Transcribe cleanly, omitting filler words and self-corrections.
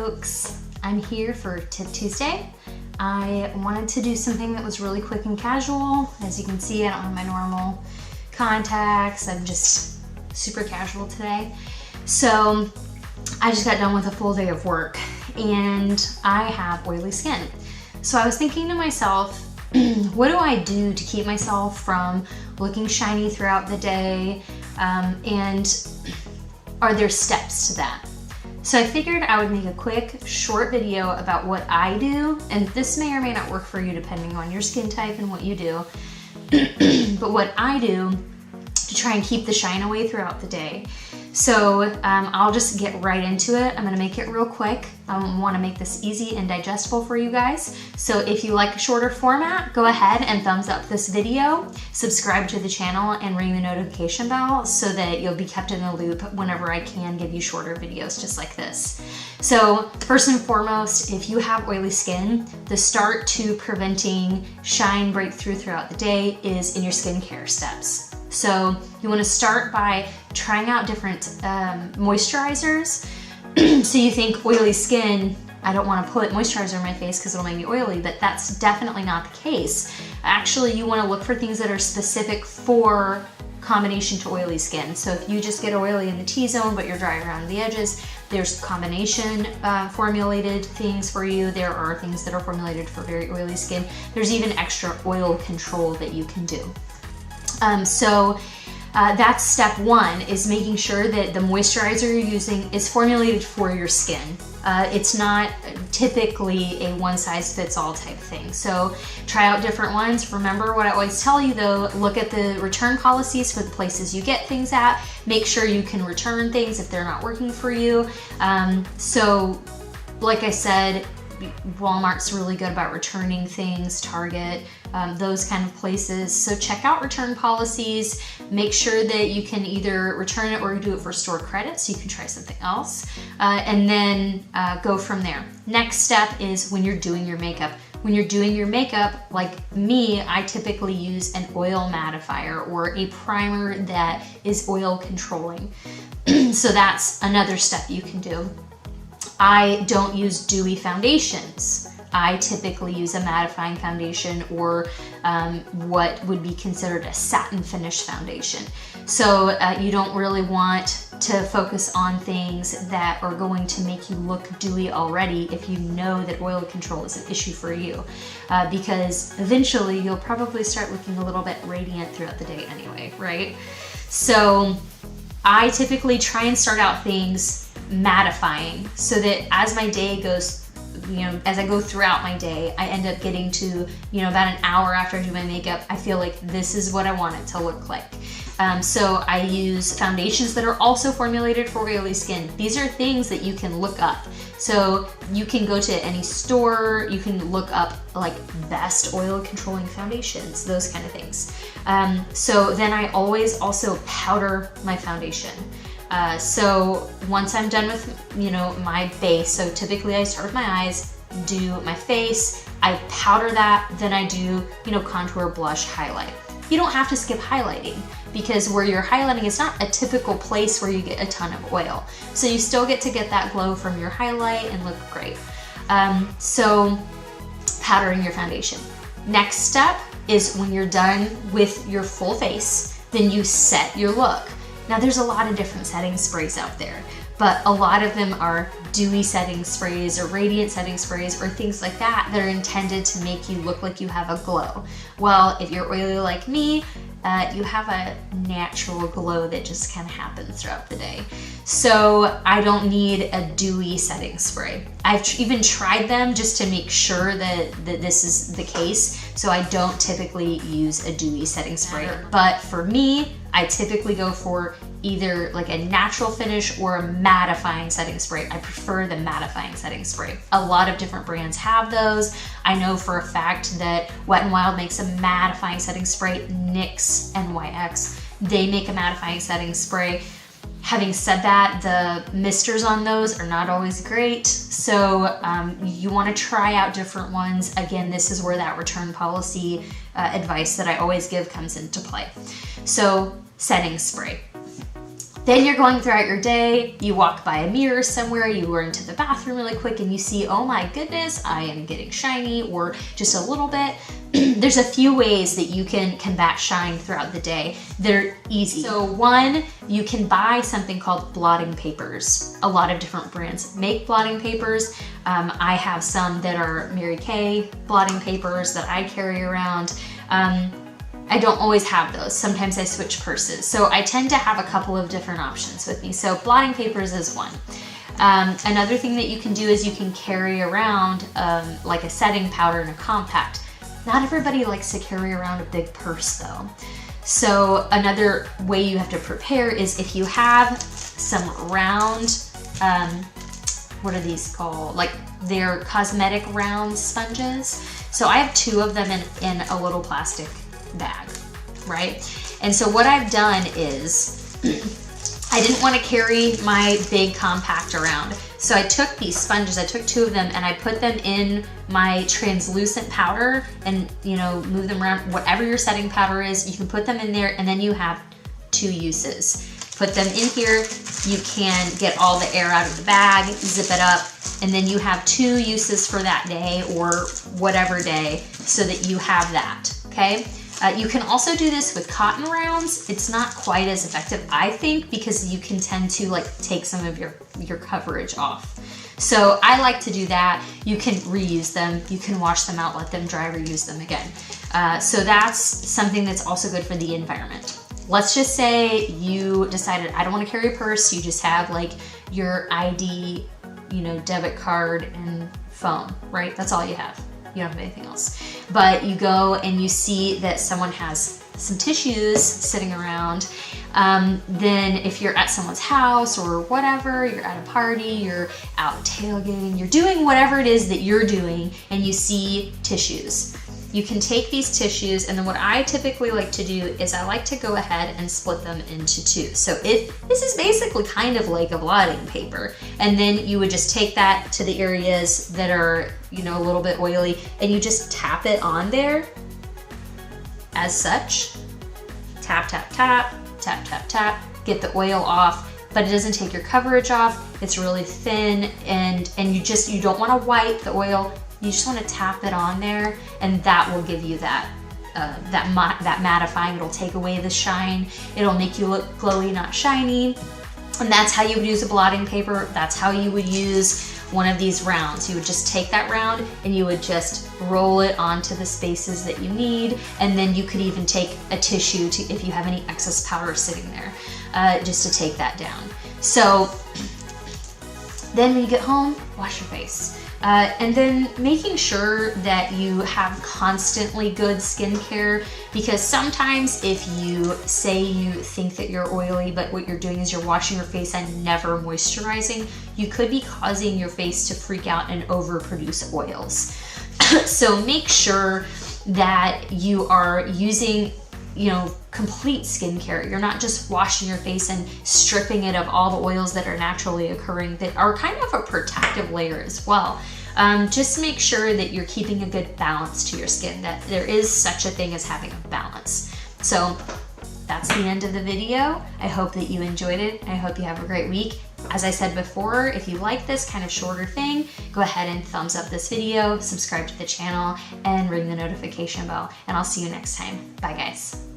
folks, I'm here for Tip Tuesday. I wanted to do something that was really quick and casual. As you can see, I don't have my normal contacts. I'm just super casual today. So I just got done with a full day of work and I have oily skin. So I was thinking to myself, what do I do to keep myself from looking shiny throughout the day? And are there steps to that? So I figured I would make a quick, short video about what I do, and this may or may not work for you depending on your skin type and what you do, but what I do to try and keep the shine away throughout the day. So I'll just get right into it. I'm gonna make it real quick. I wanna make this easy and digestible for you guys. So if you like a shorter format, go ahead and thumbs up this video, subscribe to the channel, and ring the notification bell so that you'll be kept in the loop whenever I can give you shorter videos just like this. So first and foremost, if you have oily skin, the start to preventing shine breakthrough throughout the day is in your skincare steps. So you want to start by trying out different moisturizers. So you think oily skin, I don't want to put moisturizer on my face because it'll make me oily, but that's definitely not the case. Actually, you want to look for things that are specific for combination to oily skin. So if you just get oily in the T-zone but you're dry around the edges, there's combination formulated things for you. There are things that are formulated for very oily skin. There's even extra oil control that you can do. That's step one, is making sure that the moisturizer you're using is formulated for your skin. It's not typically a one-size-fits-all type thing. So try out different ones. Remember what I always tell you though, look at the return policies for the places you get things at. Make sure you can return things if they're not working for you. So like I said, Walmart's really good about returning things, Target, those kind of places. So check out return policies. Make sure that you can either return it or do it for store credit so you can try something else. And then go from there. Next step is when you're doing your makeup. When you're doing your makeup, like me, I typically use an oil mattifier or a primer that is oil controlling. So that's another step you can do. I don't use dewy foundations. I typically use a mattifying foundation or what would be considered a satin finish foundation. So you don't really want to focus on things that are going to make you look dewy already if you know that oil control is an issue for you. Because eventually you'll probably start looking a little bit radiant throughout the day anyway, right? So I typically try and start out things mattifying so that as my day goes, as I go throughout my day, I end up getting to, about an hour after I do my makeup, I feel like this is what I want it to look like. So I use foundations that are also formulated for oily skin. These are things that you can look up. So you can go to any store, you can look up like best oil controlling foundations, those kind of things. So then I always also powder my foundation. So once I'm done with, my base, so typically I start with my eyes, do my face, I powder that, then I do, contour, blush, highlight. You don't have to skip highlighting because where you're highlighting is not a typical place where you get a ton of oil. So you still get to get that glow from your highlight and look great. So powdering your foundation. Next step is when you're done with your full face, then you set your look. Now there's a lot of different setting sprays out there, but a lot of them are dewy setting sprays or radiant setting sprays or things like that that are intended to make you look like you have a glow. Well, if you're oily like me, you have a natural glow that just kind of happens throughout the day. So I don't need a dewy setting spray. I've even tried them just to make sure that this is the case. So I don't typically use a dewy setting spray, but for me, I typically go for either like a natural finish or a mattifying setting spray. I prefer the mattifying setting spray. A lot of different brands have those. I know for a fact that Wet n Wild makes a mattifying setting spray. NYX, NYX, they make a mattifying setting spray. Having said that, the misters on those are not always great. So you want to try out different ones. Again, this is where that return policy advice that I always give comes into play. So setting spray. Then you're going throughout your day, you walk by a mirror somewhere, you run to the bathroom really quick and you see, oh my goodness, I am getting shiny, or just a little bit. There's a few ways that you can combat shine throughout the day. They're easy. So one, you can buy something called blotting papers. A lot of different brands make blotting papers. I have some that are Mary Kay blotting papers that I carry around. I don't always have those. Sometimes I switch purses. So I tend to have a couple of different options with me. So blotting papers is one. Another thing that you can do is you can carry around like a setting powder and a compact. Not everybody likes to carry around a big purse though. So another way you have to prepare is if you have some round, what are these called? Like they're cosmetic round sponges. So I have 2 of them in a little plastic bag, right? And so what I've done is I didn't want to carry my big compact around. So I took these sponges, I took 2 of them and I put them in my translucent powder and, you know, move them around. Whatever your setting powder is, you can put them in there and then you have 2 uses. Put them in here, you can get all the air out of the bag, zip it up, and then you have 2 uses for that day or whatever day so that you have that, okay? You can also do this with cotton rounds. It's not quite as effective, I think, because you can tend to like take some of your coverage off. So I like to do that. You can reuse them. You can wash them out, let them dry, reuse them again. So that's something that's also good for the environment. Let's just say you decided, I don't want to carry a purse. You just have like your ID, you know, debit card and phone, right? That's all you have. You don't have anything else. But you go and you see that someone has some tissues sitting around. Then if you're at someone's house or whatever, you're at a party, you're out tailgating, you're doing whatever it is that you're doing and you see tissues. You can take these tissues, and then what I typically like to do is I like to go ahead and split them into 2. So this is basically kind of like a blotting paper. And then you would just take that to the areas that are, you know, a little bit oily, and you just tap it on there as such. Tap, tap, tap, tap, tap, tap, get the oil off, but it doesn't take your coverage off. It's really thin, and you don't want to wipe the oil. You just want to tap it on there, and that will give you that mattifying. It'll take away the shine. It'll make you look glowy, not shiny. And that's how you would use a blotting paper. That's how you would use one of these rounds. You would just take that round and you would just roll it onto the spaces that you need. And then you could even take a tissue if you have any excess powder sitting there, just to take that down. So then when you get home, wash your face. And then making sure that you have constantly good skincare, because sometimes if you say you think that you're oily, but what you're doing is you're washing your face and never moisturizing, you could be causing your face to freak out and overproduce oils. So make sure that you are using, you know, complete skincare. You're not just washing your face and stripping it of all the oils that are naturally occurring that are kind of a protective layer as well. Just make sure that you're keeping a good balance to your skin, that there is such a thing as having a balance. So that's the end of the video. I hope that you enjoyed it. I hope you have a great week. As I said before, if you like this kind of shorter thing, go ahead and thumbs up this video, subscribe to the channel, and ring the notification bell. And I'll see you next time. Bye guys.